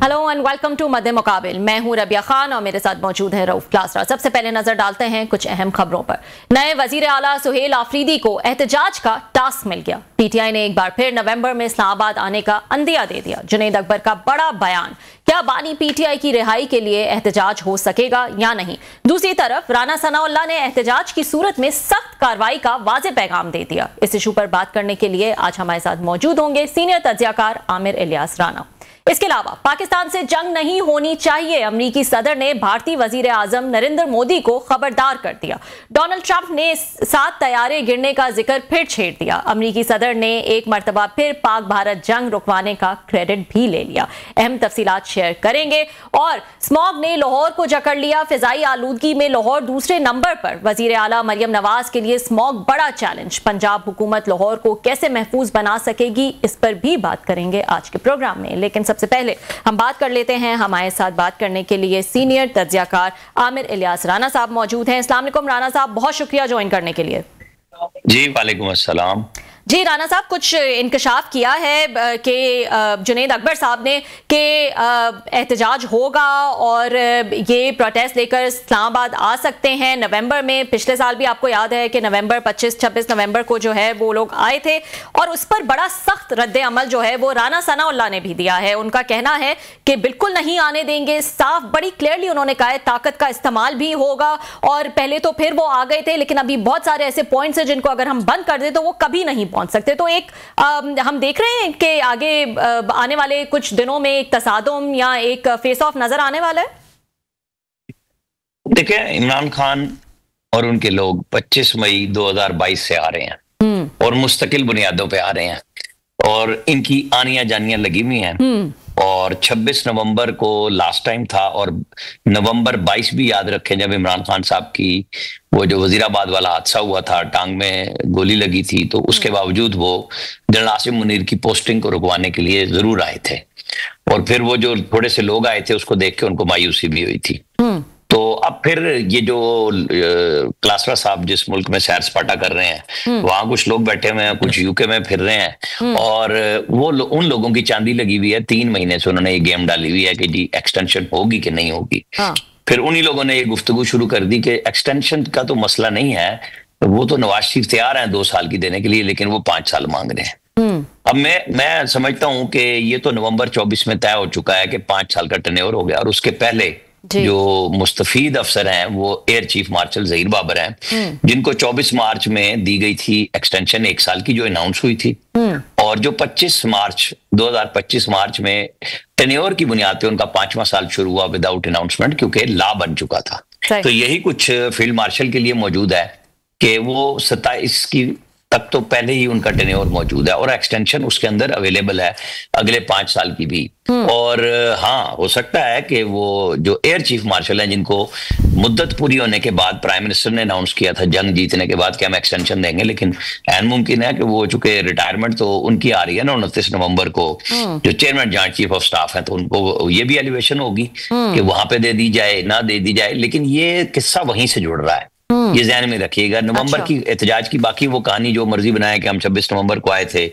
Hello and welcome to मध्य मुकाबिल। मैं हूं रबिया खान और मेरे साथ मौजूद है रऊफ क्लासरा। सबसे पहले नजर डालते हैं कुछ अहम खबरों पर। नए वजीर आला सुहेल आफरीदी को एहतजाज का टास्क मिल गया। पीटीआई ने एक बार फिर नवंबर में इस्लामाबाद आने का अंदिया दे दिया। जुनैद अकबर का बड़ा बयान, क्या बानी पीटीआई की रिहाई के लिए एहतजाज हो सकेगा या नहीं। दूसरी तरफ राना सनाउल्लाह ने एहतजाज की सूरत में सख्त कार्रवाई का वाज़े पैगाम दे दिया। इस इशू पर बात करने के लिए आज हमारे साथ मौजूद होंगे सीनियर तज्जियाकार आमिर इलियास राना। इसके अलावा पाकिस्तान से जंग नहीं होनी चाहिए, अमरीकी सदर ने भारतीय वजीर आजम नरेंद्र मोदी को खबरदार कर दिया। डोनाल्ड ट्रंप ने 7 तैयारे गिरने का जिक्र फिर छेड़ दिया। अमरीकी सदर ने एक मरतबा फिर पाक भारत जंग रुकवाने का क्रेडिट भी ले लिया। अहम तफसीलात शेयर करेंगे। और स्मॉग ने लाहौर को जकड़ लिया। फिजाई आलूदगी में लाहौर दूसरे नंबर पर। वजीर आला मरियम नवाज के लिए स्मॉग बड़ा चैलेंज। पंजाब हुकूमत लाहौर को कैसे महफूज बना सकेगी, इस पर भी बात करेंगे आज के प्रोग्राम में। लेकिन सबसे पहले हम बात कर लेते हैं, हमारे साथ बात करने के लिए सीनियर तज्जियाकार आमिर इलियास राना साहब मौजूद हैं। अस्सलाम वालेकुम राना साहब, बहुत शुक्रिया ज्वाइन करने के लिए। जी वालेकुम अस्सलाम। जी राना साहब, कुछ इंकशाफ किया है कि जुनैद अकबर साहब ने कि एहतजाज होगा और ये प्रोटेस्ट लेकर इस्लामाबाद आ सकते हैं नवंबर में। पिछले साल भी आपको याद है कि नवंबर 25-26 नवंबर को जो है वो लोग आए थे और उस पर बड़ा सख्त रद्द अमल जो है वो राना सनाउल्लाह ने भी दिया है। उनका कहना है कि बिल्कुल नहीं आने देंगे, साफ बड़ी क्लियरली उन्होंने कहा है ताकत का इस्तेमाल भी होगा। और पहले तो फिर वो आ गए थे, लेकिन अभी बहुत सारे ऐसे पॉइंट्स हैं जिनको अगर हम बंद कर दें तो वो कभी नहीं पहुंच सकते। तो एक हम देख रहे हैं कि आगे आने वाले कुछ दिनों में एक तसादुम या एक फेस ऑफ नजर आने वाला है। देखिए, इमरान खान और उनके लोग 25 मई 2022 से आ रहे हैं और मुस्तकिल बुनियादों पे आ रहे हैं और इनकी आनियां जानियां लगी हुई हैं। और 26 नवंबर को लास्ट टाइम था और नवंबर 22 भी याद रखें जब इमरान खान साहब की वो जो वजीराबाद वाला हादसा हुआ था, टांग में गोली लगी थी, तो उसके बावजूद वो जनरल आसिम मुनीर की पोस्टिंग को रुकवाने के लिए जरूर आए थे। और फिर वो जो थोड़े से लोग आए थे उसको देख के उनको मायूसी भी हुई थी। तो अब फिर ये जो क्लासरा साहब जिस मुल्क में सैर सपाटा कर रहे हैं, वहां कुछ लोग बैठे हुए हैं, कुछ यूके में फिर रहे हैं और वो उन लोगों की चांदी लगी हुई है। 3 महीने से उन्होंने ये गेम डाली हुई है कि जी एक्सटेंशन होगी कि नहीं होगी। फिर उन्हीं लोगों ने ये गुफ्तगू शुरू कर दी कि एक्सटेंशन का तो मसला नहीं है, वो तो नवाज शरीफ तैयार हैं 2 साल की देने के लिए, लेकिन वो 5 साल मांग रहे हैं। अब मैं समझता हूं कि ये तो नवंबर 24 में तय हो चुका है कि 5 साल का टर्नओवर हो गया। और उसके पहले जो मुस्तफीद अफसर हैं वो air chief marshal Zaheer Babar हैं, जिनको 24 मार्च में दी गई थी एक्सटेंशन 1 साल की जो अनाउंस हुई थी। और जो 2025 मार्च में टेन्योर की बुनियाद पे उनका 5वां साल शुरू हुआ विदाउट अनाउंसमेंट, क्योंकि लॉ बन चुका था। तो यही कुछ फील्ड मार्शल के लिए मौजूद है कि वो 27 की तक तो पहले ही उनका टेन्योर मौजूद है और एक्सटेंशन उसके अंदर अवेलेबल है अगले 5 साल की भी। और हाँ, हो सकता है कि वो जो एयर चीफ मार्शल हैं जिनको मुद्दत पूरी होने के बाद प्राइम मिनिस्टर ने अनाउंस किया था जंग जीतने के बाद कि हम एक्सटेंशन देंगे, लेकिन ऐन मुमकिन है कि वो चूंकि रिटायरमेंट तो उनकी आ रही है ना 29 नवंबर को, जो chairman joint chief of staff है, तो उनको ये भी एलिवेशन होगी कि वहां पे दे दी जाए ना दे दी जाए। लेकिन ये किस्सा वहीं से जुड़ रहा है, ये ध्यान में रखिएगा। नवंबर की एहतजाज की बाकी वो कहानी जो मर्जी बनाए कि हम 26 नवंबर को आए थे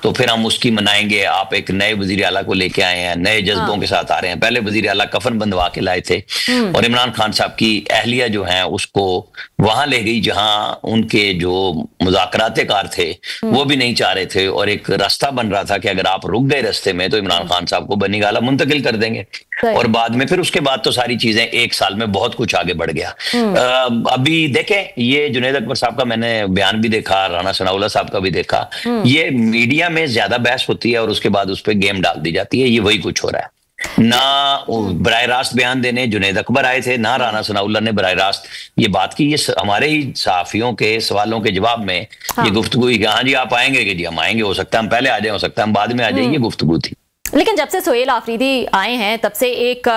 तो फिर हम उसकी मनाएंगे। आप एक नए वजीर आला को लेके आए हैं, नए जज्बों के साथ आ रहे हैं। पहले वजीर आला कफन बंधवा के लाए थे और इमरान खान साहब की अहलिया जो है उसको वहां ले गई जहां उनके जो मुज़ाकराते कार थे वो भी नहीं चाह रहे थे और एक रास्ता बन रहा था कि अगर आप रुक गए रास्ते में तो इमरान खान साहब को बनी गाला मुंतकिल कर देंगे। और बाद में फिर उसके बाद तो सारी चीजें 1 साल में बहुत कुछ आगे बढ़ गया। अभी देखें, ये जुनैद अकबर साहब का मैंने बयान भी देखा, राना सनाउल्लाह साहब का भी देखा। ये मीडिया में ज्यादा बहस होती है और उसके बाद उस पर गेम डाल दी जाती है। ये वही कुछ हो रहा है। ना बराह रास्त बयान देने जुनैद अकबर आए थे, ना राना सनाउल्लाह ने बराह रास्त ये बात की। ये हमारे ही सहाफियों के सवालों के जवाब में ये गुफ्तगू, हाँ जी आप आएंगे कि जी हम आएंगे, हो सकता है हम पहले आ जाए, हो सकता है हम बाद में आ जाए, ये गुफ्तगू थी। लेकिन जब से सुहेल आफरीदी आए हैं तब से एक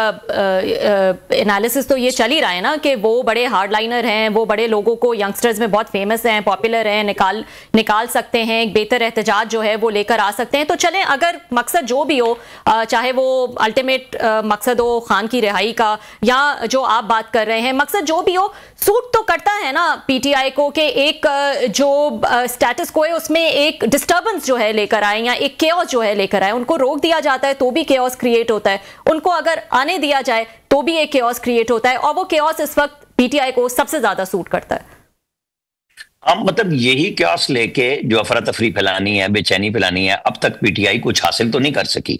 एनालिसिस तो ये चल ही रहा है ना कि वो बड़े हार्डलाइनर हैं, वो बड़े लोगों को, यंगस्टर्स में बहुत फेमस हैं, पॉपुलर हैं, निकाल सकते हैं, एक बेहतर एहतजाज जो है वो लेकर आ सकते हैं। तो चलें, अगर मकसद जो भी हो, चाहे वो अल्टीमेट मकसद हो खान की रिहाई का या जो आप बात कर रहे हैं, मकसद जो भी हो, सूट तो करता है ना पीटीआई को कि एक जो स्टेटस को है उसमें एक डिस्टर्बेंस जो है लेकर आए या एक केओस जो है लेकर आए, उनको रोक दिया जाता है तो भी केओस क्रिएट होता है, उनको अगर आने दिया जाए तो भी एक केओस क्रिएट होता है, और वो केओस इस वक्त पीटीआई को सबसे ज्यादा सूट करता है। अब मतलब यही क्यास लेके जो अफरा तफरी फैलानी है, बेचैनी फैलानी है, अब तक पीटीआई कुछ हासिल तो नहीं कर सकी।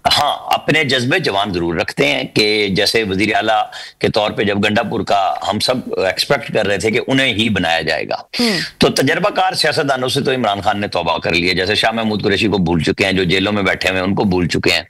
हाँ, अपने जज्बे जवान जरूर रखते हैं कि जैसे वजीर आला के तौर पे जब गंडापुर का हम सब एक्सपेक्ट कर रहे थे कि उन्हें ही बनाया जाएगा, तो तजर्बाकार सियासतदानों से तो इमरान खान ने तौबा कर लिया। जैसे शाह महमूद कुरैशी को भूल चुके हैं, जो जेलों में बैठे हुए हैं उनको भूल चुके हैं,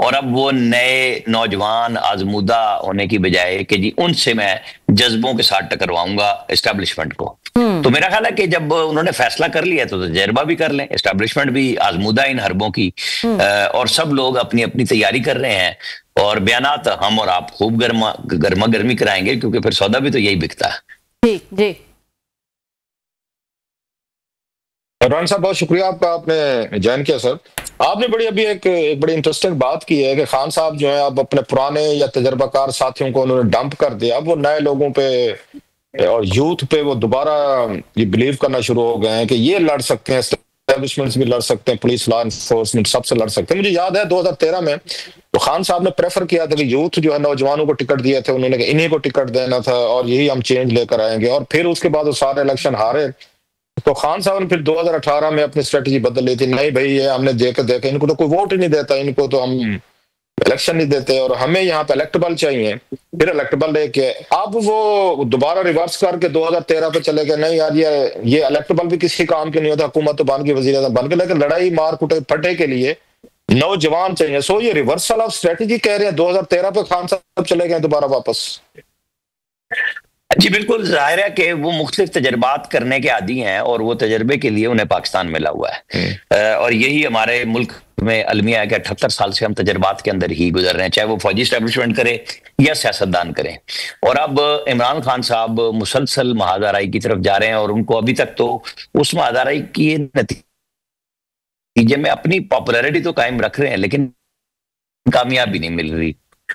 और अब वो नए नौजवान आजमूदा होने की बजाय कि जी उनसे मैं जज्बों के साथ टकरवाऊंगा एस्टेब्लिशमेंट को। तो मेरा ख्याल है कि जब उन्होंने फैसला कर लिया तो तजर्बा भी कर लें, एस्टेब्लिशमेंट भी आजमूदा इन हरबों की, और सब लोग अपनी अपनी तैयारी कर रहे हैं, और बयानात हम और आप खूब गर्मा गर्मी कराएंगे, क्योंकि फिर सौदा भी तो यही बिकता है। जी जी रान साहब, बहुत शुक्रिया आपका, आपने ज्वाइन किया। सर, आपने बड़ी अभी एक बड़ी इंटरेस्टिंग बात की है कि खान साहब जो है अब अपने पुराने या तजर्बाकार साथियों को उन्होंने डंप कर दिया, अब वो नए लोगों पे और यूथ पे वो दोबारा ये बिलीव करना शुरू हो गए हैं कि ये लड़ सकते हैं, एस्टेब्लिशमेंट भी लड़ सकते हैं, पुलिस लॉ एनफोर्समेंट सबसे लड़ सकते हैं। मुझे याद है 2013 में तो खान साहब ने प्रेफर किया था कि यूथ जो है नौजवानों को टिकट दिए थे, उन्होंने इन्हीं को टिकट देना था और यही हम चेंज लेकर आएंगे, और फिर उसके बाद वो सारे इलेक्शन हारे। तो खान साहब ने फिर 2018 में अपनी स्ट्रेटजी बदल ली थी, नहीं भाई ये हमने देखे इनको तो कोई वोट ही नहीं देता, इनको तो हम इलेक्शन नहीं देते और हमें यहाँ पे इलेक्टेबल चाहिए। फिर इलेक्टेबल लेके अब वो दोबारा रिवर्स करके 2013 पे चले गए, नहीं यार ये इलेक्टेबल भी किसी काम के नहीं होता, हुकूमत तो बन के वजीर आज़म बन के, लेकिन लड़ाई मार कुटे फटे के लिए नौजवान चाहिए। सो ये रिवर्सल ऑफ स्ट्रेटजी कह रहे हैं, 2013 पे खान साहब चले गए दोबारा वापस। जी बिल्कुल, जाहिर है कि वो मुख्तलिफ तजर्बात करने के आदी हैं, और वो तजर्बे के लिए उन्हें पाकिस्तान मिला हुआ है, और यही हमारे मुल्क में अलमिया है कि 78 साल से हम तजर्बात के अंदर ही गुजर रहे हैं, चाहे वो फौजी एस्टेब्लिशमेंट करे या सियासतदान करें। और अब इमरान खान साहब मुसलसल महादाराई की तरफ जा रहे हैं, और उनको अभी तक तो उस महादाराई की नतीजे में अपनी पॉपुलैरिटी तो कायम रख रहे हैं, लेकिन कामयाबी नहीं मिल रही।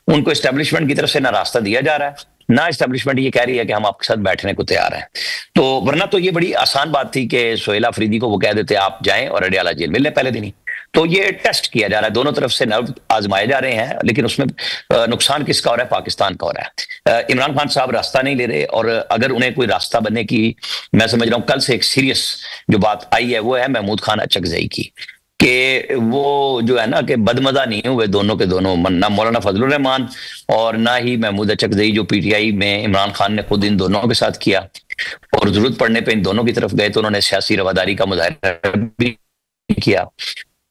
उनको एस्टेब्लिशमेंट की तरफ से ना रास्ता दिया जा रहा है, ना एस्टेब्लिशमेंट ये कह रही है कि हम आपके साथ बैठने को तैयार हैं। तो वरना तो ये बड़ी आसान बात थी कि सोहेल आफरीदी को वो कह देते आप जाएं और अडियाला जेल मिल लें पहले दिन ही। तो ये टेस्ट किया जा रहा है, दोनों तरफ से नर्व आजमाए जा रहे हैं, लेकिन उसमें नुकसान किसका हो रहा है? पाकिस्तान का हो रहा है। इमरान खान साहब रास्ता नहीं ले रहे, और अगर उन्हें कोई रास्ता बनने की, मैं समझ रहा हूं कल से एक सीरियस जो बात आई है वो है महमूद खान अचकजई की, कि वो जो है ना कि बदमजा नहीं हुए दोनों के दोनों, ना मौलाना फजलुर रहमान और ना ही महमूद अचकजई, जो पीटीआई में इमरान खान ने खुद इन दोनों के साथ किया, और जरूरत पड़ने पे इन दोनों की तरफ गए तो उन्होंने सियासी रवादारी का मुजाहिरा भी किया,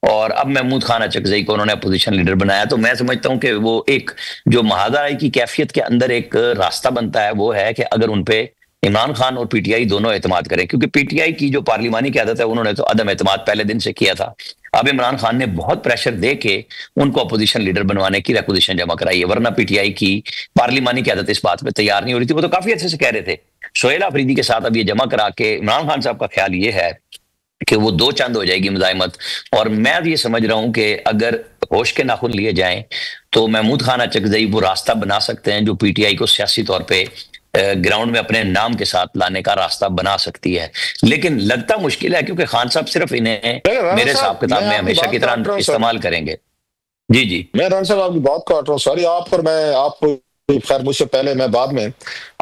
और अब महमूद खान अचकजई को उन्होंने अपोजिशन लीडर बनाया। तो मैं समझता हूं कि वो एक जो महादाराई की कैफियत के अंदर एक रास्ता बनता है, वो है कि अगर उनपे इमरान खान और पीटीआई दोनों एतमाद करें, क्योंकि पीटीआई की जो पार्लिमानी क़यादत है उन्होंने तो अदम एतमाद पहले दिन से किया था। अब इमरान खान ने बहुत प्रेशर दे के उनको अपोजिशन लीडर बनवाने की रिक्वेजिशन जमा कराई है, वरना पीटीआई की पार्लिमानी क़यादत इस बात में तैयार नहीं हो रही थी। वो तो काफी अच्छे से कह रहे थे। सोहेल आफरीदी के साथ अब ये जमा करा के इमरान खान साहब का ख्याल ये है कि वो दो चंद हो जाएगी मुजाहिमत, और मैं ये समझ रहा हूं कि अगर होश के नाखून लिए जाएं तो महमूद खान अचकजई वो रास्ता बना सकते हैं जो पीटीआई को सियासी तौर पे ग्राउंड में अपने नाम के साथ लाने का रास्ता बना सकती है। लेकिन लगता मुश्किल है, क्योंकि खान साहब सिर्फ इन्हें मेरे हिसाब किताब में हमेशा की तरह इस्तेमाल करेंगे। जी जी, मैं रान साहब आपकी बात काट रहा हूँ, सॉरी। आप और मैं, आप खैर मुझसे पहले, मैं बाद में,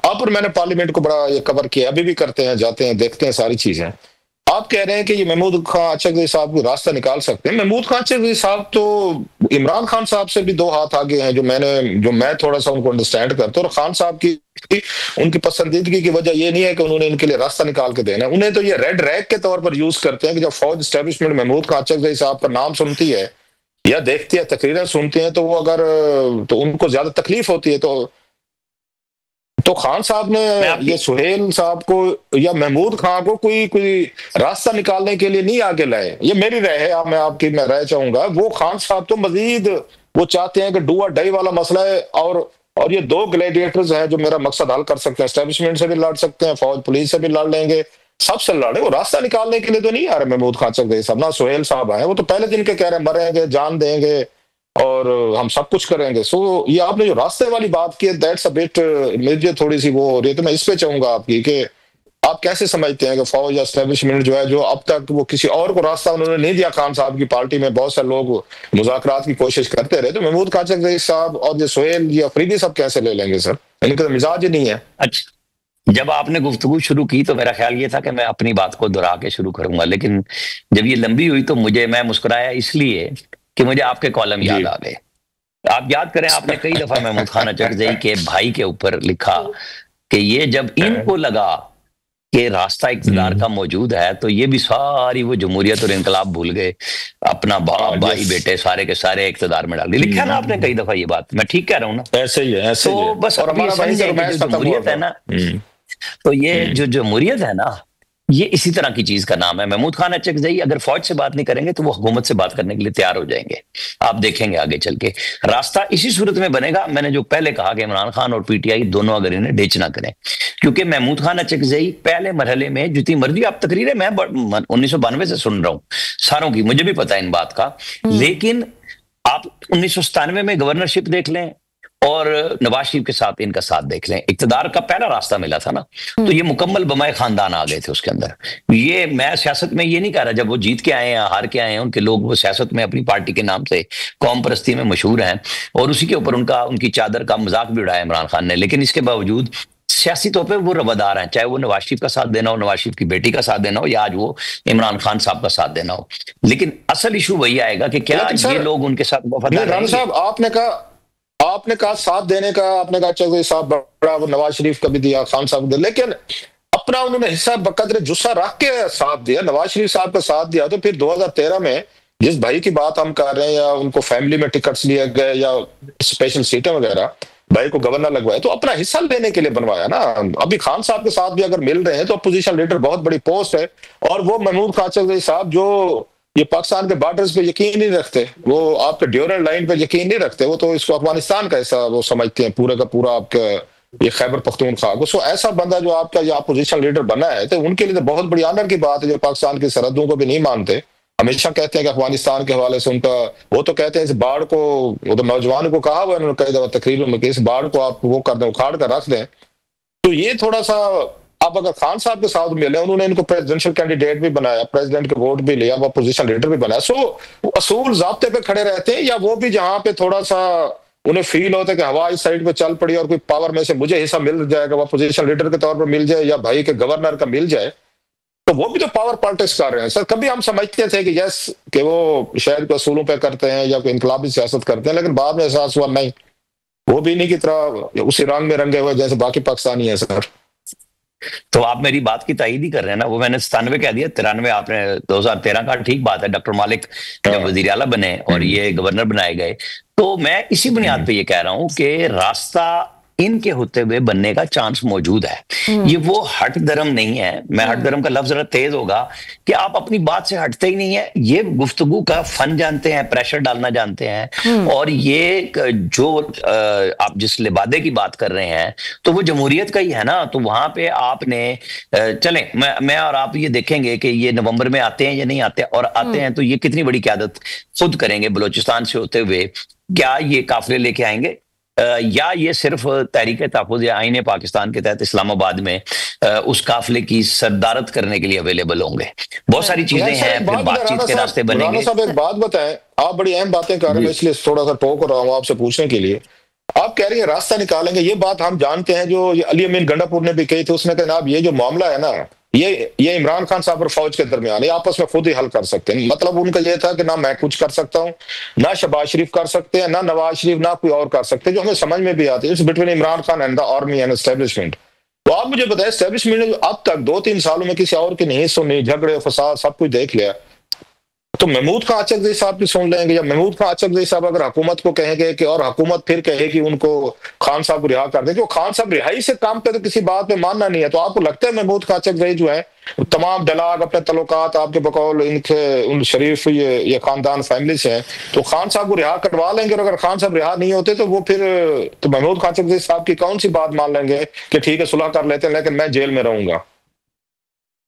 आप और मैंने पार्लियामेंट को बड़ा ये कवर किया, अभी भी करते हैं, जाते हैं, देखते हैं सारी चीजें। आप कह रहे हैं कि ये महमूद खान अचकजई साहब को रास्ता निकाल सकते हैं। महमूद खान अचकजई साहब तो इमरान खान साहब से भी 2 हाथ आगे हैं, जो मैं थोड़ा सा उनको अंडरस्टैंड करता हूँ। और खान साहब की उनकी पसंदीदगी की वजह ये नहीं है कि उन्होंने इनके लिए रास्ता निकाल के देना है, उन्हें तो ये रेड रैग के तौर पर यूज करते हैं कि जब फौज एस्टेब्लिशमेंट महमूद खान अचकजई साहब का नाम सुनती है या देखती है, तकरीरें सुनती है, तो वो अगर तो उनको ज्यादा तकलीफ होती है। तो खान साहब ने ये सुहेल साहब को या महमूद खान को कोई रास्ता निकालने के लिए नहीं आगे लाए। ये मेरी राय है, मैं राय चाहूंगा। वो खान साहब तो मजीद वो चाहते हैं कि डू और डाई वाला मसला है, और ये 2 ग्लैडिएटर्स हैं जो मेरा मकसद हल कर सकते हैं। एस्टेब्लिशमेंट से भी लड़ सकते हैं, फौज पुलिस से भी लड़ लेंगे, सबसे लड़े। वो रास्ता निकालने के लिए तो नहीं आ रहे महमूद खान अचकजई साहब, ना सुहेल साहब आए। वो तो पहले दिन के कह रहे हैं मरेंगे, जान देंगे और हम सब कुछ करेंगे। सो ये आपने जो रास्ते वाली बात की, दैट्स अ बिट, मुझे थोड़ी सी वो हो रही है। तो मैं इस पे चाहूंगा आपकी कि आप कैसे समझते हैं कि फौज या एस्टेब्लिशमेंट जो है, जो अब तक वो किसी और को रास्ता उन्होंने नहीं दिया, खान साहब की पार्टी में बहुत सारे लोग मुज़ाकरात की कोशिश करते रहे, तो महमूद काचकजई साहब और ये सोहेल या अफरीदी साहब कैसे ले लेंगे सर? इनका तो मिजाज ही नहीं है। अच्छा, जब आपने गुफ्तगू शुरू की तो मेरा ख्याल ये था कि मैं अपनी बात को दोहरा के शुरू करूंगा, लेकिन जब ये लंबी हुई तो मैं मुस्कुराया इसलिए कि मुझे आपके कॉलम याद आ गए। आप याद करें, आपने कई दफा महमूद खान अचकजई के भाई के ऊपर लिखा कि ये जब इनको लगा कि रास्ता इक़्तिदार का मौजूद है तो ये भी सारी वो जमहूरियत और इनकलाब भूल गए, अपना बाप भाई बेटे सारे के सारे इक़्तिदार में डाल दिए। लिखा ना आपने कई दफा ये बात, मैं ठीक कह रहा हूँ ना? ऐसे ही है, ऐसे ही है। बस और हमारा जमहूरियत है ना, तो ये जो जमहूरियत है ना, ये इसी तरह की चीज का नाम है। महमूद खान अचकजई अगर फौज से बात नहीं करेंगे तो वो हुकूमत से बात करने के लिए तैयार हो जाएंगे। आप देखेंगे आगे चल के रास्ता इसी सूरत में बनेगा। मैंने जो पहले कहा कि इमरान खान और पीटीआई दोनों अगर इन्हें डिच ना करें, क्योंकि महमूद खान अचकजई पहले मरहले में जितनी मर्जी आप तकरीरें मैं 1992 से सुन रहा हूं सारों की, मुझे भी पता है इन बात का, लेकिन आप 1997 में गवर्नरशिप देख लें और नवाज शरीफ के साथ इनका साथ देख लें, इक़्तिदार का पहला रास्ता मिला था ना, तो ये मुकम्मल बमाए खानदान आ गए थे उसके अंदर। ये मैं सियासत में ये नहीं कह रहा, जब वो जीत के आए हैं हार के आए हैं, उनके लोग वो सियासत में अपनी पार्टी के नाम से कौम परस्ती में मशहूर हैं और उसी के ऊपर उनकी चादर का मजाक भी उड़ाया इमरान खान ने, लेकिन इसके बावजूद सियासी तौर पर वो रवादार हैं, चाहे वो नवाज शरीफ का साथ देना हो, नवाज शरीफ की बेटी का साथ देना हो, या आज वो इमरान खान साहब का साथ देना हो। लेकिन असल इशू वही आएगा कि क्या ये लोग उनके साथ वफादार रहेंगे? साहब आपने कहा साथ देने का, आपने कहा चौधरी साहब बड़ा, वो नवाज शरीफ का भी दिया, खान साहब दिया, लेकिन अपना उन्होंने हिस्सा बकदर जुस्सा रख के साथ दिया, नवाज शरीफ साहब का साथ दिया। तो फिर 2013 में जिस भाई की बात हम कर रहे हैं, या उनको फैमिली में टिकट्स लिए गए या स्पेशल सीटें वगैरह, भाई को गवर्नर लगवाया, तो अपना हिस्सा लेने के लिए बनवाया ना। अभी खान साहब के साथ भी अगर मिल रहे हैं तो अपोजिशन लीडर बहुत बड़ी पोस्ट है, और वो महमूद काचकजई साहब जो ये पाकिस्तान के बॉर्डर्स पे यकीन नहीं रखते, वो आपके ड्यूरल लाइन पे यकीन नहीं रखते, वो तो इसको अफगानिस्तान का ऐसा वो समझते हैं पूरा का पूरा आपका ये खैबर पख्तूनख्वा को। सो ऐसा बंदा जो आपका ये अपोजिशन लीडर बना है, तो उनके लिए तो बहुत बड़ी ऑनर की बात है, जो पाकिस्तान की सरहदों को भी नहीं मानते, हमेशा कहते हैं कि अफगानिस्तान के हवाले से उनका, वो तो कहते हैं इस बाढ़ को, वो तो नौजवान को कहा हुआ है उन्होंने कई दफा तकरीरों में कि इस बाढ़ को आप वो कर दें, उखाड़ कर रख दें। तो ये थोड़ा सा आप अगर खान साहब के साथ मिले, उन्होंने इनको प्रेसिडेंशियल कैंडिडेट भी बनाया, प्रेसिडेंट के वोट भी लिया, वो अपोजिशन लीडर भी बनाया, सो वो असूल ज़ाब्ते पे खड़े रहते हैं, या वो भी जहां पे थोड़ा सा उन्हें फील होता है कि हवा इस साइड पे चल पड़ी और कोई पावर में से मुझे हिस्सा मिल जाएगा, वो अपोजिशन लीडर के तौर पर मिल जाए या भाई के गवर्नर का मिल जाए, तो वो भी तो पावर पॉलिटिक्स कर रहे हैं सर। कभी हम समझते थे कि यस कि वो शायद को असूलों पे करते हैं या कोई इनकलाबी सियासत करते हैं, लेकिन बाद में एहसास हुआ नहीं, वो भी नहीं की तरह उसी रंग में रंगे हुए जैसे बाकी पाकिस्तानी है सर। तो आप मेरी बात की तायीद ही कर रहे हैं ना, वो मैंने 97 कह दिया, 93 आपने 2013 का, ठीक बात है। डॉक्टर मालिक जब वजीर आला बने और ये गवर्नर बनाए गए, तो मैं इसी बुनियाद पे ये कह रहा हूं कि रास्ता इनके होते हुए बनने का चांस मौजूद है। ये वो हट धर्म नहीं है, मैं हट धर्म का लफ्ज जरा तेज होगा कि आप अपनी बात से हटते ही नहीं है, ये गुफ्तगू का फन जानते हैं, प्रेशर डालना जानते हैं, और ये जो आप जिस लिबादे की बात कर रहे हैं तो वो जमहूरियत का ही है ना। तो वहां पे आपने चलें, मैं और आप ये देखेंगे कि ये नवंबर में आते हैं या नहीं आते, और आते हैं तो ये कितनी बड़ी क़यादत खुद करेंगे बलोचिस्तान से होते हुए, क्या ये काफिले लेके आएंगे या ये सिर्फ तहरीक तहफ़्फ़ुज़ या आईने पाकिस्तान के तहत इस्लामाबाद में उस काफिले की सरदारत करने के लिए अवेलेबल होंगे। बहुत सारी चीजें हैं, फिर बातचीत के रास्ते बनेंगे। साहब एक बात बताएं, आप बड़ी अहम बातें कर रहे हैं, इसलिए थोड़ा सा टोक रहा हूं आपसे पूछने के लिए। आप कह रही हैं रास्ता निकालेंगे, ये बात हम जानते हैं, जो अली अमीन गंडापुर ने भी कही थी, उसने कहा ये जो मामला है ना, ये इमरान खान साहब और फौज के दरमियान आपस में खुद ही हल कर सकते हैं। मतलब उनका यह था कि ना मैं कुछ कर सकता हूं, ना शहबाज शरीफ कर सकते हैं, ना नवाज शरीफ, ना कोई और कर सकते हैं, जो हमें समझ में भी आती है। It's between Imran Khan and the army and establishment. तो आप मुझे बताएं, एस्टेब्लिशमेंट ने अब तक 2-3 सालों में किसी और की नहीं सुनी, झगड़े फसाद सब कुछ देख लिया, तो महमूद खान अचकजई साहब की सुन लेंगे? या महमूद खान अचकजई साहब अगर हुकूमत को कहेंगे कि, और हुकूमत फिर कहेगी उनको खान साहब को रिहा कर दें, खान साहब रिहाई से काम पे तो किसी बात पे मानना नहीं है, तो आपको लगता है महमूद खान अचकजई जो है तमाम डलाग अपने तल्लुकात आपके बकौल इनके उन शरीफ ये खानदान फैमिली से हैं, तो खान साहब को रिहा करवा लेंगे? और अगर खान साहब रिहा नहीं होते तो वो फिर तो महमूद खान अचकजई साहब की कौन सी बात मान लेंगे कि ठीक है सुलह कर लेते हैं लेकिन मैं जेल में रहूंगा?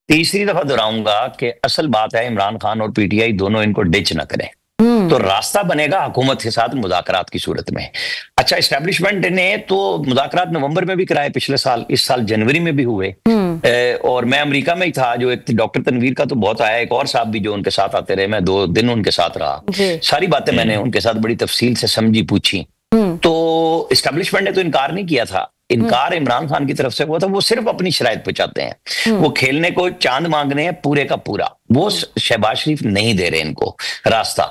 तीसरी दफा दोहराऊंगा कि असल बात है इमरान खान और पीटीआई दोनों इनको डिच ना करें। तो रास्ता बनेगा हुकूमत के साथ मुज़ाकरात की सूरत में। अच्छा, एस्टेब्लिशमेंट ने तो मुज़ाकरात नवंबर में भी कराए पिछले साल, इस साल जनवरी में भी हुए। और मैं अमेरिका में ही था, जो एक डॉक्टर तनवीर का तो बहुत आया, एक और साहब भी जो उनके साथ आते रहे, मैं 2 दिन उनके साथ रहा, सारी बातें मैंने उनके साथ बड़ी तफसील से समझी, पूछी। तो एस्टेब्लिशमेंट ने तो इनकार नहीं किया था। इनकार इमरान खान की तरफ से हुआ था, वो सिर्फ अपनी शराइत पे चाहते हैं, वो खेलने को चांद मांगने हैं पूरे का पूरा, वो शहबाज शरीफ नहीं दे रहे इनको रास्ता।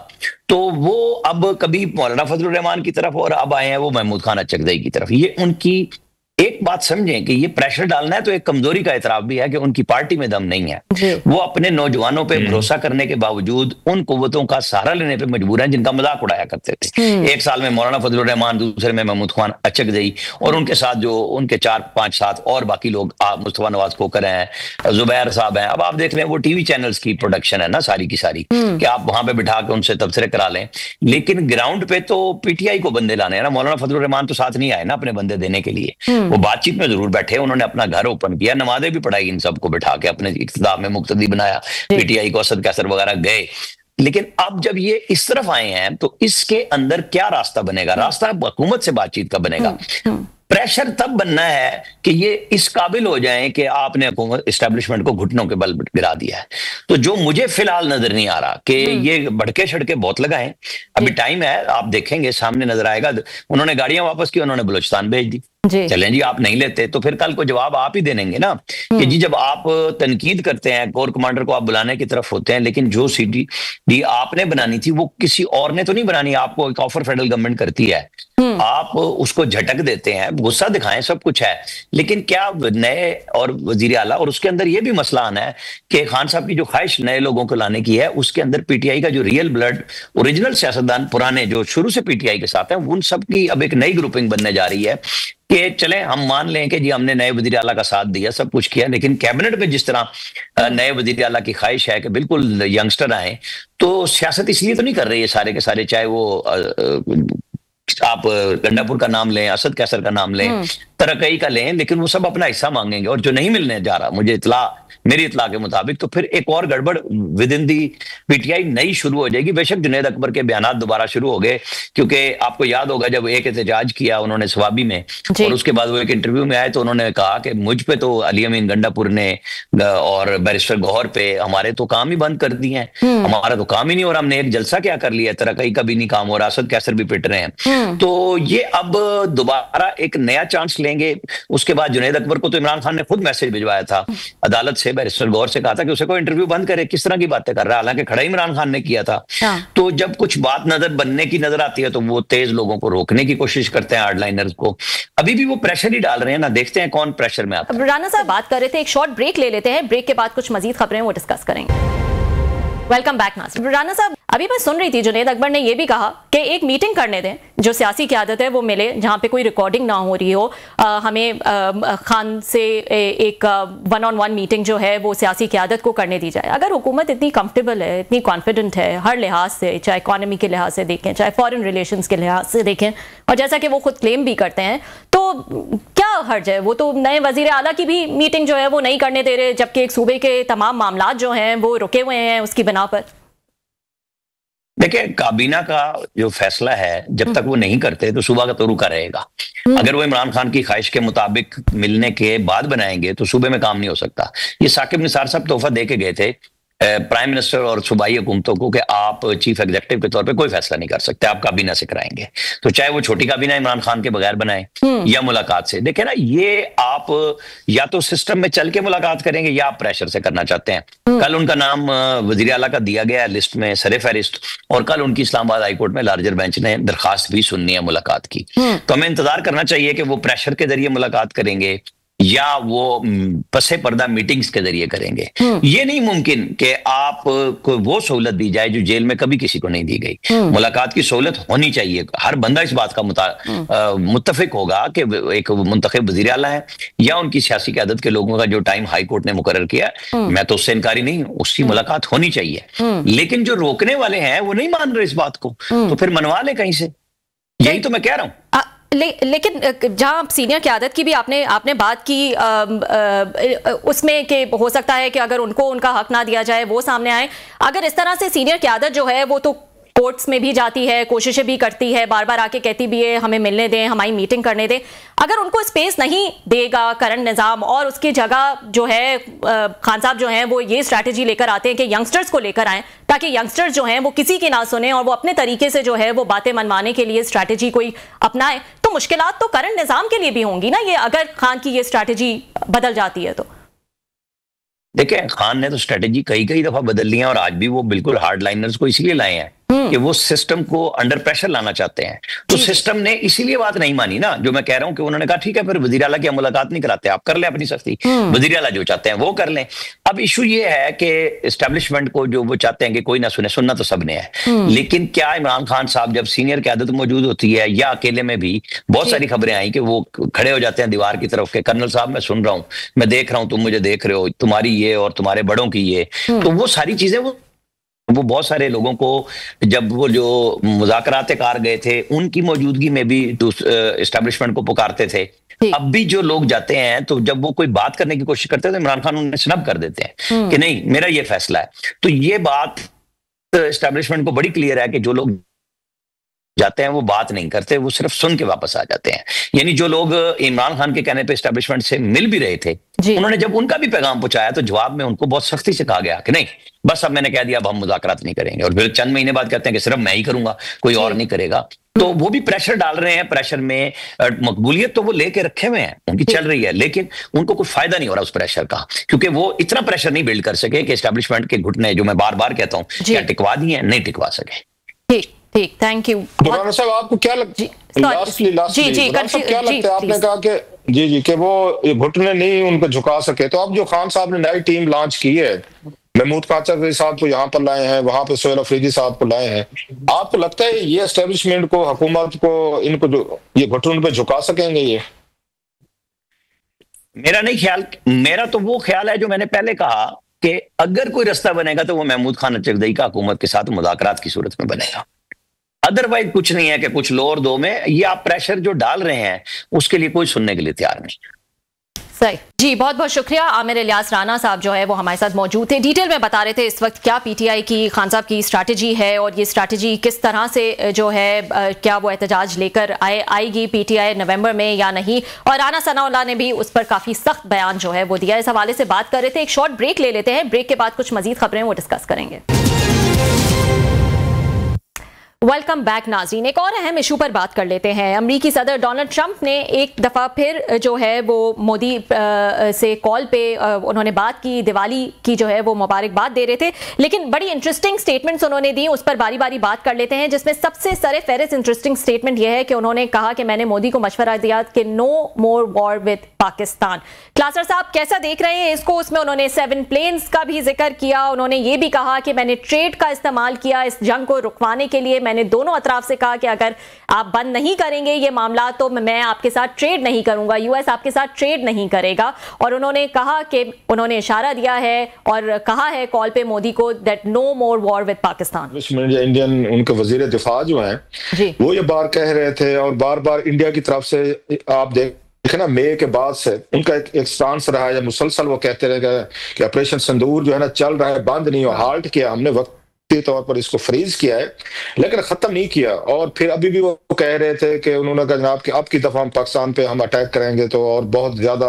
तो वो अब कभी मौलाना फजलुर रहमान की तरफ और अब आए हैं वो महमूद खान अचकजई की तरफ। ये उनकी एक बात समझें कि ये प्रेशर डालना है तो एक कमजोरी का एतराफ भी है कि उनकी पार्टी में दम नहीं है। वो अपने नौजवानों पे भरोसा करने के बावजूद उन कुव्वतों का सहारा लेने पे मजबूर हैं जिनका मजाक उड़ाया करते थे। एक साल में मौलाना फजलुर रहमान, दूसरे में महमूद खान अचकजई, और उनके साथ जो उनके 4-5 साथ और बाकी लोग, मुस्तफा नवाज खोकर हैं, जुबैर साहब हैं। अब आप देख लें वो टीवी चैनल्स की प्रोडक्शन है ना सारी की सारी, कि आप वहां पे बिठा के उनसे तबसरे करा लें, लेकिन ग्राउंड पे तो पीटीआई को बंदे लाने हैं ना। मौलाना फजलुर रहमान तो साथ नहीं आए ना अपने बंदे देने के लिए, वो बातचीत में जरूर बैठे, उन्होंने अपना घर ओपन किया, नमाजें भी पढ़ाई, इन सबको बिठा के अपने इख्तिदार में मुक्तदी बनाया, पीटीआई को असद कैसर वगैरह गए। लेकिन अब जब ये इस तरफ आए हैं तो इसके अंदर क्या रास्ता बनेगा? रास्ता हुकूमत से बातचीत का बनेगा। प्रेशर तब बनना है कि ये इस काबिल हो जाए कि आपने एस्टेब्लिशमेंट को घुटनों के बल गिरा दिया है। तो जो मुझे फिलहाल नजर नहीं आ रहा कि ये भड़के छड़के बहुत लगाए, अभी टाइम है, आप देखेंगे सामने नजर आएगा। उन्होंने गाड़ियां वापस की, उन्होंने बलूचिस्तान भेज दी। चलें जी, आप नहीं लेते तो फिर कल को जवाब आप ही देंगे ना, कि जी जब आप तनकीद करते हैं, कोर कमांडर को आप बुलाने की तरफ होते हैं, लेकिन जो सीडी आपने बनानी थी वो किसी और ने तो नहीं बनानी, आपको एक ऑफर फेडरल गवर्नमेंट करती है, आप उसको झटक देते हैं, गुस्सा दिखाएं, सब कुछ है, लेकिन क्या नए और वजीर आला, और उसके अंदर ये भी मसला आना है कि खान साहब की जो ख्वाहिश नए लोगों को लाने की है, उसके अंदर पीटीआई का जो रियल ब्लड ओरिजिनल सियासतदान पुराने जो शुरू से पीटीआई के साथ हैं, उन सब की अब एक नई ग्रुपिंग बनने जा रही है कि चले हम मान लें कि जी हमने नए वजीर आला का साथ दिया, सब कुछ किया, लेकिन कैबिनेट में जिस तरह नए वजीर आला की ख्वाहिश है कि बिल्कुल यंगस्टर आए, तो सियासत इसलिए तो नहीं कर रही है सारे के सारे, चाहे वो आप गंडापुर का नाम लें, असद कैसर का नाम लें, तरकई का लें, लेकिन वो सब अपना हिस्सा मांगेंगे, और जो नहीं मिलने जा रहा मुझे मेरी इतला के मुताबिक, तो फिर एक और गड़बड़ विद इन दी पीटीआई नई शुरू हो जाएगी। बेशक जुनैद अकबर के बयान दोबारा शुरू हो गए, क्योंकि आपको याद होगा जब एक एहतजाज किया उन्होंने सवाबी में, और उसके बाद वो एक इंटरव्यू में आए तो उन्होंने कहा कि मुझ पे तो अली अमीन गंडापुर ने और बैरिस्टर गौहर पे हमारे तो काम ही बंद कर दिए हैं, हमारा तो काम ही नहीं हो रहा, हमने एक जलसा क्या कर लिया, तरकई का भी नहीं काम हो रहा, असद कैसर भी पिट रहे हैं। तो ये अब दोबारा एक नया चांस लेंगे। उसके बाद जुनैद अकबर को तो इमरान खान ने खुद मैसेज भिजवाया था अदालत से, बैरिस्टर गौहर से कहा था कि उसे कोई इंटरव्यू बंद करे, किस तरह की बातें कर रहा है, हालांकि खड़ा इमरान खान ने किया था। तो जब कुछ बात बनने की नजर आती है तो वो तेज लोगों को रोकने की कोशिश करते हैं, हार्डलाइनर्स को। अभी भी वो प्रेशर ही डाल रहे हैं ना, देखते हैं कौन प्रेशर में आता है। राना साहब बात कर रहे थे, एक शॉर्ट ब्रेक ले लेते हैं, ब्रेक के बाद कुछ मजीद खबरें वो डिस्कस करेंगे। वेलकम बैक नाज़रीन। राना साहब, अभी मैं सुन रही थी जुनैद अकबर ने यह भी कहा कि एक मीटिंग करने दें, जो सियासी क़यादत है वो मिले, जहां पे कोई रिकॉर्डिंग ना हो रही हो, हमें खान से एक 1-on-1 मीटिंग जो है वो सियासी क़यादत को करने दी जाए। अगर हुकूमत इतनी कंफर्टेबल है, इतनी कॉन्फिडेंट है हर लिहाज से, चाहे इकॉनमी के लिहाज से देखें, चाहे फॉरेन रिलेशंस के लिहाज से देखें, और जैसा कि वो खुद क्लेम भी करते हैं, तो क्या हर्ज है? वो तो नए वजीर आला की भी मीटिंग जो है वो नहीं करने दे रहे, जबकि एक सूबे के तमाम मामलात जो हैं वो रुके हुए हैं उसकी बिना पर। देखिए, काबीना का जो फैसला है जब तक वो नहीं करते तो सूबा का तो रुका रहेगा। अगर वो इमरान खान की ख्वाहिश के मुताबिक मिलने के बाद बनाएंगे तो सूबे में काम नहीं हो सकता। ये साकिब निसार साहब तोहफा दे के गए थे प्राइम मिनिस्टर और सूबाई हुकूमतों को कि आप चीफ एग्जीक्यूटिव के तौर पे कोई फैसला नहीं कर सकते, आप काबीना से कराएंगे, तो चाहे वो छोटी काबीना इमरान खान के बगैर बनाए या मुलाकात से। देखे ना, ये आप या तो सिस्टम में चल के मुलाकात करेंगे या आप प्रेशर से करना चाहते हैं। कल उनका नाम वजीर आला का दिया गया लिस्ट में, सरे फहरिस्त, और कल उनकी इस्लामाबाद हाईकोर्ट में लार्जर बेंच ने दरखास्त भी सुननी है मुलाकात की। तो हमें इंतजार करना चाहिए कि वो प्रेशर के जरिए मुलाकात करेंगे या वो पसे पर्दा मीटिंग्स के जरिए करेंगे। ये नहीं मुमकिन कि आप को वो सहूलत दी जाए जो जेल में कभी किसी को नहीं दी गई। मुलाकात की सहूलत होनी चाहिए। हर बंदा इस बात का मुत्तफिक होगा कि एक मुंतखब वजीर आला है या उनकी सियासी क़यादत के लोगों का जो टाइम हाई कोर्ट ने मुकर्रर किया, मैं तो उससे इनकारी नहीं हूं, उसकी मुलाकात होनी चाहिए। लेकिन जो रोकने वाले हैं वो नहीं मान रहे इस बात को, तो फिर मनवा ले कहीं से। यही तो मैं कह रहा हूं। लेकिन जहां सीनियर क़यादत की भी आपने बात की, उसमें कि हो सकता है कि अगर उनको उनका हक ना दिया जाए वो सामने आए। अगर इस तरह से सीनियर क़यादत जो है वो तो कोर्ट्स में भी जाती है, कोशिशें भी करती है, बार बार आके कहती भी है हमें मिलने दें, हमारी मीटिंग करने दें। अगर उनको स्पेस नहीं देगा करंट निज़ाम और उसकी जगह जो है खान साहब जो हैं वो ये स्ट्रैटेजी लेकर आते हैं कि यंगस्टर्स को लेकर आएं ताकि यंगस्टर्स जो हैं वो किसी की ना सुने और वो अपने तरीके से जो है वो बातें मनवाने के लिए स्ट्रैटेजी कोई अपनाए, तो मुश्किलात तो करंट निज़ाम के लिए भी होंगी ना ये, अगर खान की ये स्ट्रैटेजी बदल जाती है तो। देखिए, खान ने तो स्ट्रेटेजी कई कई दफा बदल ली है और आज भी वो बिल्कुल हार्ड लाइनर्स को इसीलिए लाए हैं कि वो सिस्टम को अंडर प्रेशर लाना चाहते हैं। तो सिस्टम ने इसीलिए बात नहीं मानी ना, जो मैं कह रहा हूं कि उन्होंने कहा ठीक है फिर वजीर आला की मुलाकात नहीं कराते, आप कर लें अपनी सख्ती, वजीर आला जो चाहते हैं वो कर लें। अब इशू ये है कि एस्टेब्लिशमेंट को जो वो चाहते हैं कि कोई ना सुने, सुनना तो सबने है, लेकिन क्या इमरान खान साहब जब सीनियर क़यादत मौजूद होती है या अकेले में भी बहुत सारी खबरें आई कि वो खड़े हो जाते हैं दीवार की तरफ के कर्नल साहब मैं सुन रहा हूं, मैं देख रहा हूं, तुम मुझे देख रहे हो, तुम्हारी ये और तुम्हारे बड़ों की ये, तो वो सारी चीजें वो बहुत सारे लोगों को जब वो जो मुज़ाकरात कार गए थे उनकी मौजूदगी में भी एस्टेब्लिशमेंट को पुकारते थे। अब भी जो लोग जाते हैं तो जब वो कोई बात करने की कोशिश करते हैं तो इमरान खान उन्हें स्नब कर देते हैं कि नहीं मेरा ये फैसला है। तो ये बात एस्टेब्लिशमेंट को बड़ी क्लियर है कि जो लोग जाते हैं वो बात नहीं करते, वो सिर्फ सुन के वापस आ जाते हैं। यानी जो लोग इमरान खान के कहने पे एस्टेब्लिशमेंट से मिल भी रहे थे, उन्होंने जब उनका भी पैगाम पहुंचाया तो जवाब में उनको बहुत सख्ती से कहा गया कि नहीं बस अब मैंने कह दिया अब हम मुज़ाकरात नहीं करेंगे, और फिर चंद महीने बाद कहते हैं कि सिर्फ मैं ही करूंगा, कोई और नहीं करेगा। तो वो भी प्रेशर डाल रहे हैं, प्रेशर में मकबूलियत तो वो लेके रखे हुए हैं, उनकी चल रही है, लेकिन उनको कोई फायदा नहीं हो रहा उस प्रेशर का, क्योंकि वो इतना प्रेशर नहीं बिल्ड कर सके कि एस्टेब्लिशमेंट के घुटने, जो मैं बार बार कहता हूँ, क्या टिकवा दिए, नहीं टिकवा सके। ठीक, थैंक यू। साहब आपको क्या लगता है, लास्टली क्या लगता है, आपने कहा कि जी कि वो घुटने नहीं उनको झुका सके, तो अब जो खान साहब ने नई टीम लॉन्च की है, महमूद काचर साहब को यहाँ पर लाए हैं, वहां पे सोहेल अफरीदी साहब को लाए हैं, आपको लगता है ये एस्टेब्लिशमेंट को, हुकूमत को, इनको जो ये घुटनों पे झुका सकेंगे? ये मेरा नहीं ख्याल, मेरा तो वो ख्याल है जो मैंने पहले कहा कि अगर कोई रास्ता बनेगा तो वो महमूद खान अचकदई का हुकूमत के साथ मुज़ाकरात की सूरत में बनेगा। अदरवाइज कुछ नहीं है कि कुछ लो और दो में ये आप प्रेशर जो डाल रहे हैं उसके लिए कोई सुनने के लिए तैयार नहीं। सही जी, बहुत बहुत शुक्रिया। आमिर इलियास राना साहब जो है वो हमारे साथ मौजूद थे, डिटेल में बता रहे थे इस वक्त क्या पीटीआई की, खान साहब की स्ट्रैटेजी है और ये स्ट्रैटेजी किस तरह से जो है क्या वो एहतजाज लेकर आएगी पीटीआई नवंबर में या नहीं। और राना सनाउल्लाह ने भी उस पर काफी सख्त बयान जो है वो दिया। इस हवाले से बात कर रहे थे। एक शॉर्ट ब्रेक ले लेते हैं, ब्रेक के बाद कुछ मजीद खबरें वो डिस्कस करेंगे। वेलकम बैक नाज़रीन, एक और अहम इशू पर बात कर लेते हैं। अमरीकी सदर डोनाल्ड ट्रंप ने एक दफ़ा फिर जो है वो मोदी से कॉल पे उन्होंने बात की, दिवाली की जो है वो मुबारकबाद दे रहे थे, लेकिन बड़ी इंटरेस्टिंग स्टेटमेंट्स उन्होंने दी, उस पर बारी बारी बात कर लेते हैं। जिसमें सबसे सरे फहरिस्त इंटरेस्टिंग स्टेटमेंट यह है कि उन्होंने कहा कि मैंने मोदी को मशवरा दिया कि no more war with Pakistan. क्लासर साहब कैसा देख रहे हैं इसको? उसमें उन्होंने 7 प्लेन्स का भी जिक्र किया, उन्होंने ये भी कहा कि मैंने ट्रेड का इस्तेमाल किया इस जंग को रुकवाने के लिए, मैंने दोनों अतराफ से कहा कि अगर आप बंद नहीं करेंगे ये मामला तो मैं आपके साथ ट्रेड नहीं करूंगा, यूएस आपके साथ ट्रेड नहीं करेगा। और उन्होंने कहा कि उन्होंने इशारा दिया है और कहा है कॉल पे मोदी को that no more war with Pakistan. Indian उनके वजीर दिफा जो हैं वो ये बार कह रहे थे और बार बार इंडिया की तरफ से आप देखे ना, मई के बाद से उनका एक स्टांस रहा है, मुसलसल वो कहते रहे कि ऑपरेशन सिंदूर जो है ना चल रहा है, बंद नहीं हो, हाल्ट किया हमने, वक्त तौर पर इसको फ्रीज किया है लेकिन खत्म नहीं किया। और फिर अभी भी वो कह रहे थे कि उन्होंने कहा जनाब कि अब की दफा हम पाकिस्तान पे हम अटैक करेंगे तो और बहुत ज्यादा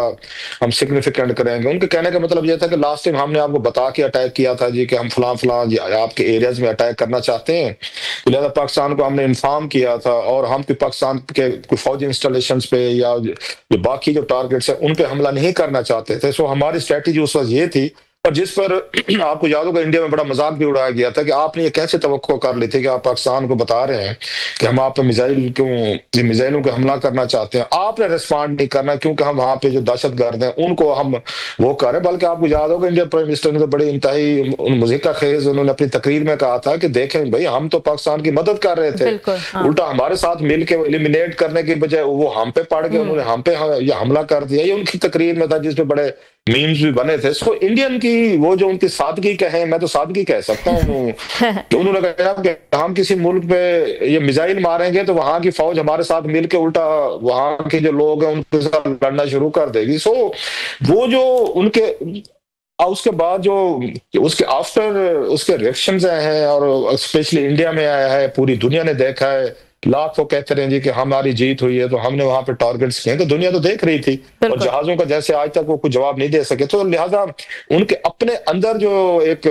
हम सिग्निफिकेंट करेंगे। उनके कहने का मतलब यह था कि लास्ट टाइम हमने आपको बता के अटैक किया था जी कि हम फलां फलां आपके एरियाज में अटैक करना चाहते हैं, तो लिहाजा पाकिस्तान को हमने इन्फॉर्म किया था और हम पाकिस्तान के कोई फौजी इंस्टॉलेशन पे या जो बाकी जो टारगेट्स है उन पे हमला नहीं करना चाहते थे। सो हमारी स्ट्रेटेजी उस वक्त ये थी, और जिस पर आपको याद होगा इंडिया में बड़ा मजाक भी उड़ाया गया था कि आपने ये कैसे तवक्को कर ली थी कि आप पाकिस्तान को बता रहे हैं कि हम आप पे मिसाइलों को हमला करना चाहते हैं, आपने रिस्पॉन्ड नहीं करना क्योंकि हम वहां पे जो दहशतगर्द हैं उनको हम वो कर रहे हैं। बल्कि आपको याद होगा इंडियन प्राइम मिनिस्टर ने तो बड़े इंतहाई मुज़ीका खेज उन्होंने अपनी तकरीर में कहा था कि देखें भाई हम तो पाकिस्तान की मदद कर रहे थे, उल्टा हमारे साथ मिल के एलिमिनेट करने की बजाय वो हम पे पड़ गए, उन्होंने हम पे हमला कर दिया। ये उनकी तकरीर में था जिसपे बड़े मीम्स भी बने थे। सो इंडियन की वो जो उनकी सादगी कहे, मैं तो सादगी कह सकता हूँ तो उन्होंने कहा कि हम किसी मुल्क पे ये मिसाइल मारेंगे तो वहां की फौज हमारे साथ मिलके उल्टा वहां के जो लोग हैं उनके साथ लड़ना शुरू कर देगी। सो वो जो उनके और उसके बाद जो उसके आफ्टर उसके रिएक्शंस आए हैं, और स्पेशली इंडिया में आया है, पूरी दुनिया ने देखा है, लाखों कहते रहे जी कि हमारी जीत हुई है, तो हमने वहां पे टारगेट्स किए, तो दुनिया तो देख रही थी, और जहाजों का जैसे आज तक वो कुछ जवाब नहीं दे सके, तो लिहाजा उनके अपने अंदर जो एक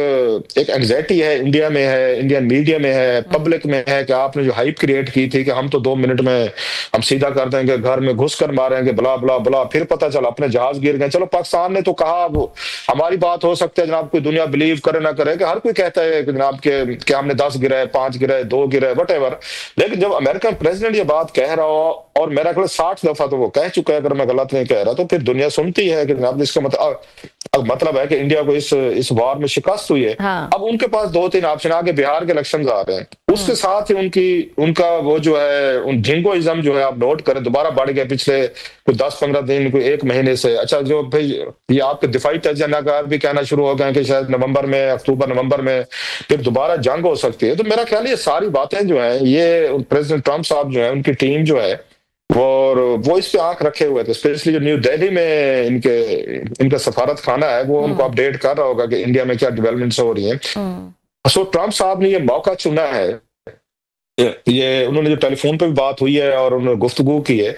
एंग्जाइटी है, इंडिया में है, इंडियन मीडिया में है, पब्लिक में है, कि आपने जो हाइप क्रिएट की थी कि हम तो 2 मिनट में हम सीधा कर देंगे, घर में घुस कर मारेंगे, बला बला बला, फिर पता चला अपने जहाज गिर गए। चलो पाकिस्तान ने तो कहा, वो हमारी बात हो सकती है जनाब, कोई दुनिया बिलीव करे ना करे, कि हर कोई कहता है कि जनाब के हमने 10 गिराए, 5 गिराए, 2 गिराए, वट, लेकिन जब अमेरिकन प्रेसिडेंट ये बात कह रहा हो, और मेरा ख्याल 60 दफा तो वो कह चुका है, अगर मैं गलत नहीं कह रहा, तो फिर दुनिया सुनती है कि जनाब इसका मतलब है कि इंडिया को इस वार में शिकस्त हुई है। हाँ। अब उनके पास 2-3 ऑप्शन आगे, बिहार के इलेक्शन आ रहे हैं, उसके साथ ही उनका वो जो है जिंगोइज्म जो है, आप नोट करें, दोबारा बढ़ गया पिछले कोई 10-15 दिन, कोई 1 महीने से। अच्छा, जो भाई ये आपके दिफाई तजनाकार भी कहना शुरू हो गए कि शायद नवंबर में, अक्टूबर नवंबर में फिर दोबारा जंग हो सकती है। तो मेरा ख्याल ये सारी बातें जो है, ये प्रेसिडेंट ट्रंप साहब जो है, उनकी टीम जो है, और वो इस पे आंख रखे हुए थे, स्पेशली जो न्यू दिल्ली में इनका सफारत खाना है, वो उनको अपडेट कर रहा होगा कि इंडिया में क्या डेवलपमेंट्स हो रही हैं। सो ट्रंप साहब ने ये मौका चुना है, ये उन्होंने जो टेलीफोन पे भी बात हुई है और उन्होंने गुफ्तगू की है,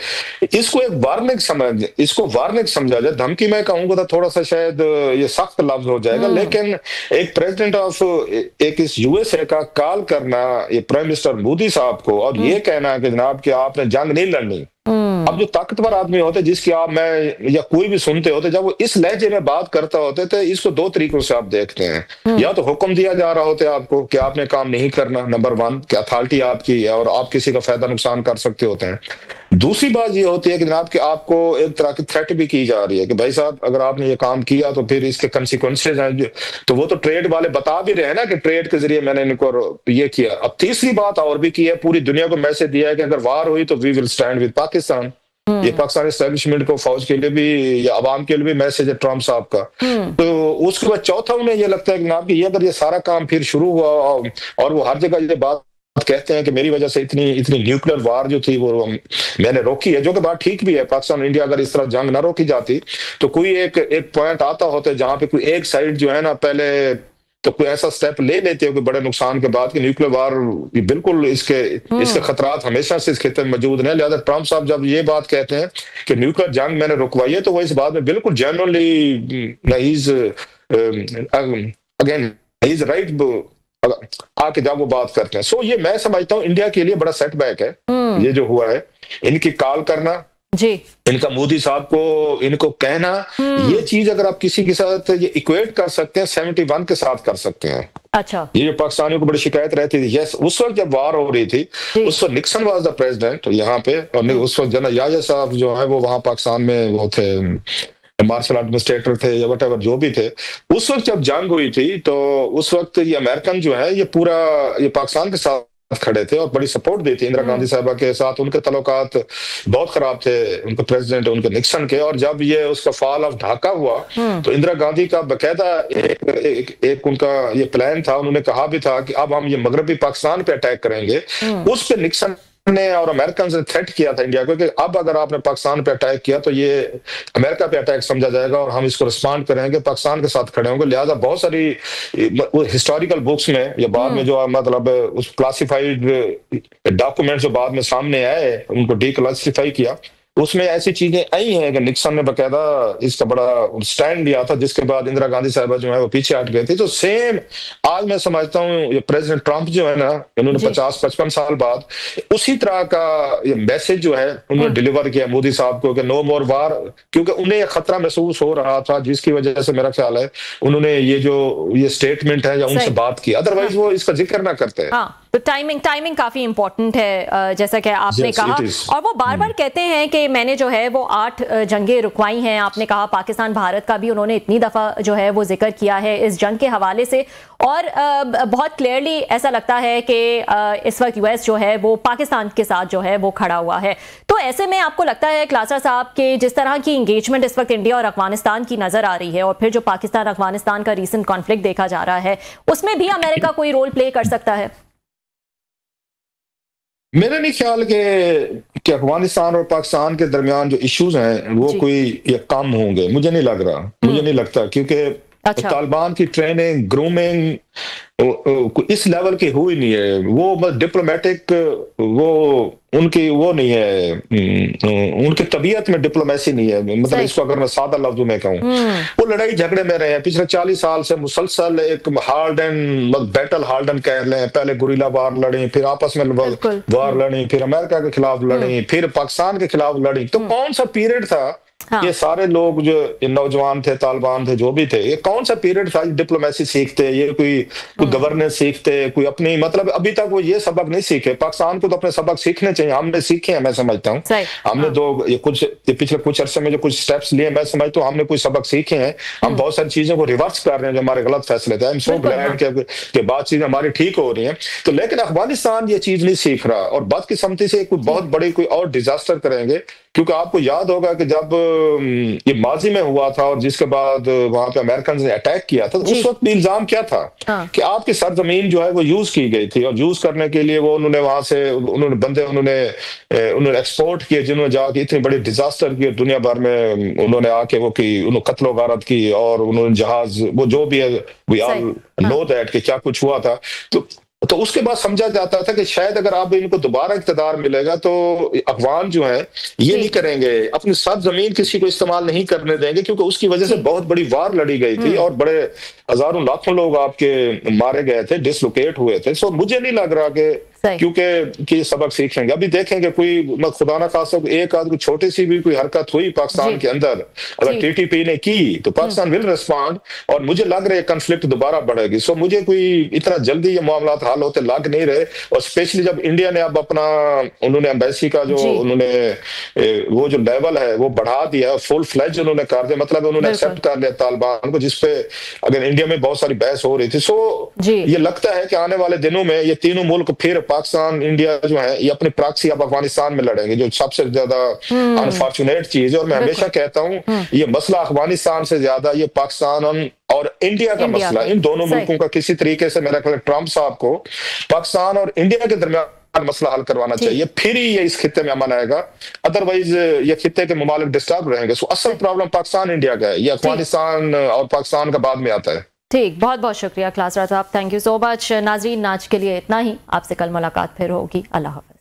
इसको वार्निंग समझा जाए। धमकी मैं कहूंगा तो थोड़ा सा शायद ये सख्त लफ्ज हो जाएगा, लेकिन एक प्रेसिडेंट ऑफ एक इस यूएसए का कॉल करना ये प्राइम मिनिस्टर मोदी साहब को, और ये कहना कि जनाब कि आपने जंग नहीं लड़नी। अब जो ताकतवर आदमी होते, जिसकी आप, मैं या कोई भी सुनते होते, जब वो इस लहजे में बात करता होते थे, इसको 2 तरीकों से आप देखते हैं। या तो हुक्म दिया जा रहा होता है आपको कि आपने काम नहीं करना, नंबर 1, कि अथॉरिटी आपकी है और आप किसी का फायदा नुकसान कर सकते होते हैं। दूसरी बात ये होती है कि जनाब कि आपको एक तरह की थ्रेट भी की जा रही है कि भाई साहब, अगर आपने ये काम किया तो फिर इसके कंसिक्वेंसेज हैं। तो वो तो ट्रेड वाले बता भी रहे हैं ना कि ट्रेड के जरिए मैंने इनको ये किया। अब तीसरी बात और भी की है, पूरी दुनिया को मैसेज दिया है कि अगर वार हुई तो we will stand with Pakistan. ये पाकिस्तान एस्टेब्लिशमेंट को, फौज के लिए भी या अवाम के लिए भी मैसेज है ट्रम्प साहब का। तो उसके बाद चौथा उन्हें ये लगता है कि जनाब कि ये अगर ये सारा काम फिर शुरू हुआ, और वो हर जगह ये बात कहते हैं कि मेरी वजह से इतनी न्यूक्लियर वार जो थी वो मैंने रोकी है, जो कि बात ठीक भी है। पाकिस्तान और इंडिया अगर इस तरह जंग ना रोकी जाती तो कोई एक पॉइंट आता होता है जहां पे कोई एक साइड जो है ना, पहले तो कोई ऐसा स्टेप ले लेते हो कि बड़े नुकसान के बाद कि न्यूक्लियर वार, बिल्कुल इसके खतरात हमेशा से इस खिते में मौजूद हैं। लिहाजा ट्रम्प साहब जब ये बात कहते हैं कि न्यूक्लियर जंग मैंने रुकवाई है, तो वो इस बात में बिल्कुल genuinely again he is right आके जब वो बात करते हैं। सो ये मैं समझता हूँ इंडिया के लिए बड़ा सेटबैक है ये जो हुआ है, इनकी कॉल करना जी, इनका मोदी साहब को इनको कहना, ये चीज अगर आप किसी के साथ ये इक्वेट कर सकते हैं, 71 के साथ कर सकते हैं। अच्छा, ये जो पाकिस्तानियों को बड़ी शिकायत रहती थी, यस, उस वक्त जब वार हो रही थी, उस वक्त निक्सन वाज द प्रेसिडेंट यहाँ पे, और उस वक्त जनरल याहिया साहब जो है वो वहां पाकिस्तान में वो थे, मार्शल एडमिनिस्ट्रेटर थे या वट जो भी थे। उस वक्त जब जंग हुई थी तो उस वक्त ये अमेरिकन जो है ये पूरा ये पाकिस्तान के साथ खड़े थे और बड़ी सपोर्ट दी थी इंदिरा गांधी साहबा के साथ। उनके तल्लुकात बहुत खराब थे उनके प्रेसिडेंट उनके निक्सन के, और जब ये उसका फॉल ऑफ ढाका हुआ तो इंदिरा गांधी का बकायदा एक उनका ये प्लान था, उन्होंने कहा भी था कि अब हम ये मगरबी पाकिस्तान पे अटैक करेंगे। उस पे निक्सन ने और अमेरिकन ने थ्रेट किया था इंडिया को कि अब अगर आपने पाकिस्तान पे अटैक किया तो ये अमेरिका पे अटैक समझा जाएगा और हम इसको रिस्पॉन्ड करेंगे, पाकिस्तान के साथ खड़े होंगे। लिहाजा बहुत सारी हिस्टोरिकल बुक्स में या बाद में जो मतलब उस क्लासिफाइड डॉक्यूमेंट जो बाद में सामने आए उनको डीक्लासिफाई किया, उसमें ऐसी चीजें आई हैं कि निक्सन ने बकायदा इसका बड़ा स्टैंड लिया था, जिसके बाद इंदिरा गांधी साहबा जो है वो पीछे हट गए थे। तो सेम आज मैं समझता हूँ ये प्रेसिडेंट ट्रंप जो है ना, इन्होंने 50-55 साल बाद उसी तरह का ये मैसेज जो है उन्होंने डिलीवर किया मोदी साहब को कि नो मोर वार, क्योंकि उन्हें ये खतरा महसूस हो रहा था, जिसकी वजह से मेरा ख्याल है उन्होंने ये स्टेटमेंट है या उनसे बात की, अदरवाइज वो इसका जिक्र ना करते। तो टाइमिंग काफी इंपॉर्टेंट है, जैसा कि आपने कहा, और वो बार बार कहते हैं कि मैंने जो है वो 8 जंगें रुकवाई हैं। आपने कहा पाकिस्तान भारत का भी उन्होंने इतनी दफा जो है वो जिक्र किया है इस जंग के हवाले से, और बहुत क्लियरली ऐसा लगता है कि इस वक्त यूएस जो है वो पाकिस्तान के साथ जो है वो खड़ा हुआ है। तो ऐसे में आपको लगता है क्लासर साहब के जिस तरह की इंगेजमेंट इस वक्त इंडिया और अफगानिस्तान की नजर आ रही है, और फिर जो पाकिस्तान अफगानिस्तान का रीसेंट कॉन्फ्लिक्ट देखा जा रहा है, उसमें भी अमेरिका कोई रोल प्ले कर सकता है? मेरा नहीं ख्याल कि अफगानिस्तान और पाकिस्तान के दरमियान जो इश्यूज हैं वो कोई ये कम होंगे, मुझे नहीं लग रहा, मुझे नहीं लगता, क्योंकि अच्छा। तालिबान की ट्रेनिंग, ग्रूमिंग इस लेवल की हुई नहीं है। वो डिप्लोमेटिक, वो उनकी वो नहीं है, उनकी तबीयत में डिप्लोमेसी नहीं है। मतलब इसको अगर मैं सादा लफ्जों में कहूँ, वो लड़ाई झगड़े में रहे हैं पिछले 40 साल से मुसलसल। एक hard and battle, hard and कह लें, पहले गुरिल्ला वार लड़ी, फिर आपस में वार लड़ी, फिर अमेरिका के खिलाफ लड़ी, फिर पाकिस्तान के खिलाफ लड़ी। तो कौन सा पीरियड था? हाँ। ये सारे लोग जो नौजवान थे, तालिबान थे, जो भी थे, ये कौन सा पीरियड था डिप्लोमेसी सीखते, ये कोई गवर्नेंस सीखते, कोई अपनी, मतलब अभी तक वो ये सबक नहीं सीखे। पाकिस्तान को तो अपने सबक सीखने चाहिए, हमने सीखे हैं, मैं समझता हूँ। हमने पिछले कुछ अरसे में जो कुछ स्टेप्स लिए, मैं समझता हूँ हमने कुछ सबक सीखे हैं। हम बहुत सारी चीजों को रिवर्स कर रहे हैं जो हमारे गलत फैसले थे। आई एम सो ग्लैड के बाद चीजें हमारी ठीक हो रही हैं। तो लेकिन अफगानिस्तान ये चीज नहीं सीख रहा, और बदकिस्मती से कोई बहुत बड़ी कोई और डिजास्टर करेंगे। क्योंकि आपको याद होगा कि जब ये माजी में हुआ था और जिसके बाद वहां पे अमेरिकन ने अटैक किया था, तो उस वक्त भी इल्जाम क्या था? कि आपकी सरजमीन जो है वो यूज की गई थी, और यूज करने के लिए वो उन्होंने वहां से उन्होंने एक्सपोर्ट किए, जिन्होंने जाके इतनी बड़ी डिजास्टर की दुनिया भर में, उन्होंने आके वो की, उन्होंने कत्लो गारत की, और उन्होंने जहाज, वो जो भी है, वी ऑल नो दैट कि क्या कुछ हुआ था। तो उसके बाद समझा जाता था कि शायद अगर आप इनको दोबारा इक़्तिदार मिलेगा तो अफगान जो है ये नहीं करेंगे, अपनी सब जमीन किसी को इस्तेमाल नहीं करने देंगे, क्योंकि उसकी वजह से बहुत बड़ी वार लड़ी गई थी और बड़े हजारों लाखों लोग आपके मारे गए थे, डिसलोकेट हुए थे। सो मुझे नहीं लग रहा कि सबक सीखेंगे। अभी देखेंगे कोई खुदा ना खासा एक आध छोटी सी भी कोई हरकत हुई पाकिस्तान के अंदर, अगर टीटीपी ने की, तो पाकिस्तान विल रिस्पॉन्ड, और मुझे लग रहा है कॉन्फ्लिक्ट दोबारा बढ़ेगी। सो मुझे कोई इतना जल्दी ये मामला हल होते लग नहीं रहे। और स्पेशली जब इंडिया ने अब अपना, उन्होंने एम्बेसी का जो उन्होंने वो जो लेवल है वो बढ़ा दिया, फुल फ्लेज उन्होंने कर दिया, मतलब उन्होंने एक्सेप्ट कर लिया तालिबान को, जिसपे अगर इंडिया में बहुत सारी बहस हो रही थी। सो ये लगता है कि आने वाले दिनों में ये तीनों मुल्क, फिर पाकिस्तान, इंडिया जो है, ये अपनी प्रॉक्सी अब अफगानिस्तान में लड़ेंगे, जो सबसे ज्यादा अनफॉर्चुनेट चीज है। और मैं हमेशा कहता हूँ ये मसला अफगानिस्तान से ज्यादा ये पाकिस्तान और इंडिया का मसला, इन दोनों मुल्कों का किसी तरीके से, मेरा ख्याल ट्रंप साहब को पाकिस्तान और इंडिया के दरमियान मसला हल करवाना चाहिए, फिर ही ये इस खित्ते में अमन आएगा। अदरवाइज ये खित्ते के ममालिक डिस्टर्ब रहेंगे। सो असल प्रॉब्लम पाकिस्तान इंडिया का है, ये अफगानिस्तान और पाकिस्तान का बाद में आता है। ठीक, बहुत बहुत शुक्रिया खलास साहब, थैंक यू सो मच। नाजरीन, आज के लिए इतना ही, आपसे कल मुलाकात फिर होगी। अल्लाह हाफ़िज़।